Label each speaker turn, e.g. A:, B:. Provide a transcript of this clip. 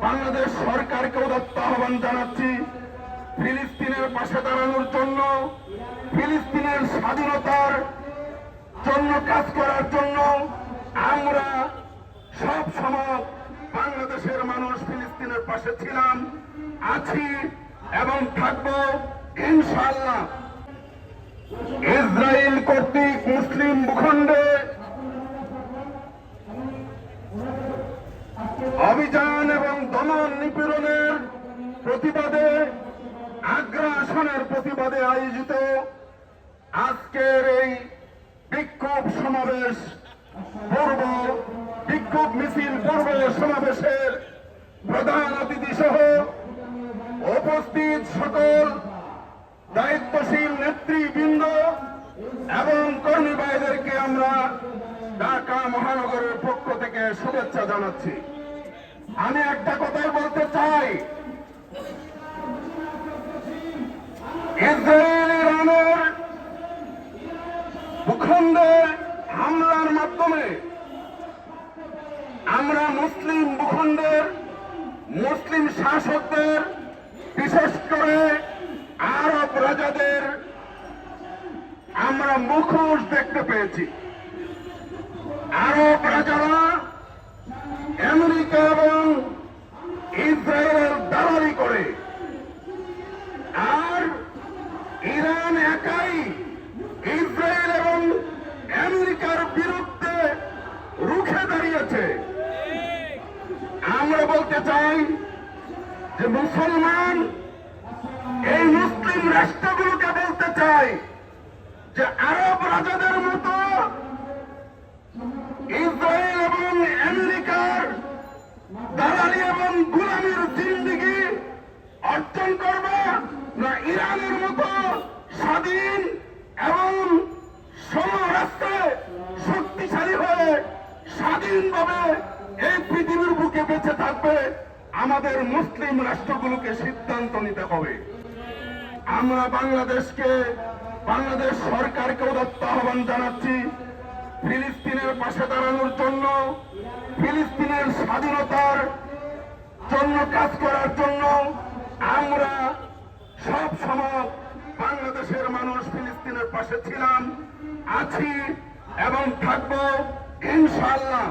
A: বাংলাদেশ সরকারকে উদাত্ত আহ্বান জানাচ্ছি ফিলিস্তিনের পাশে দাঁড়ানোর জন্য, ফিলিস্তিনের স্বাধীনতার জন্য কাজ করার জন্য। আমরা সব সময় বাংলাদেশের মানুষ ফিলিস্তিনের পাশে ছিলাম, আছি এবং থাকবো ইনশাআল্লাহ। ইসরায়েল কর্তৃক মুসলিম ভূখণ্ডে অভিযান এবং দমন নিপীড়নের প্রতিবাদে, আগ্রাসনের প্রতিবাদে আয়োজিত আজকের এই বিক্ষোভ সমাবেশ বিক্ষোভ মিছিল পূর্ব সমাবেশের প্রধান অতিথি সহ উপস্থিত সকল দায়িত্বশীল নেতৃবৃন্দ এবং কর্মী ভাইদেরকে আমরা ঢাকা মহানগরের পক্ষ থেকে শুভেচ্ছা জানাচ্ছি। আমি একটা কথাই বলতে চাই, ইসরায়েল ইরানের ভূখণ্ডে হামলার মাধ্যমে আমরা মুসলিম ভূখণ্ডের মুসলিম শাসকদের, বিশেষ করে আরব রাজাদের আমরা মুখোশ দেখতে পেয়েছি। আরব রাজারা আমেরিকা এবং ইসরায়েলের দালালি করে, আর ইরান একাই ইসরায়েল এবং আমেরিকার বিরুদ্ধে রুখে দাঁড়িয়েছে। আমরা বলতে চাই যে মুসলমান এই মুসলিম রাষ্ট্রগুলোকে বলতে চাই যে আরব রাজাদের মতো ইসরায়েল এবং আমেরিকার দালালি এবং গোলামির জিন্দেগি অর্জন করবে না, ইরানের মতো স্বাধীন এবং সমরাষ্ট্রে শক্তিশালী হয়ে স্বাধীনভাবে এই পৃথিবীর বুকে বেঁচে থাকবে। আমাদের মুসলিম রাষ্ট্রগুলোকে সিদ্ধান্ত নিতে হবে। আমরা বাংলাদেশ সরকারকে উদাত্ত আহ্বান জানাচ্ছি ফিলিস্তিনের পাশে দাঁড়ানোর জন্য, ফিলিস্তিনের স্বাধীনতার জন্য কাজ করার জন্য। আমরা সব সময় বাংলাদেশের মানুষ ফিলিস্তিনের পাশে ছিলাম, আছি এবং থাকবো ইনশাআল্লাহ।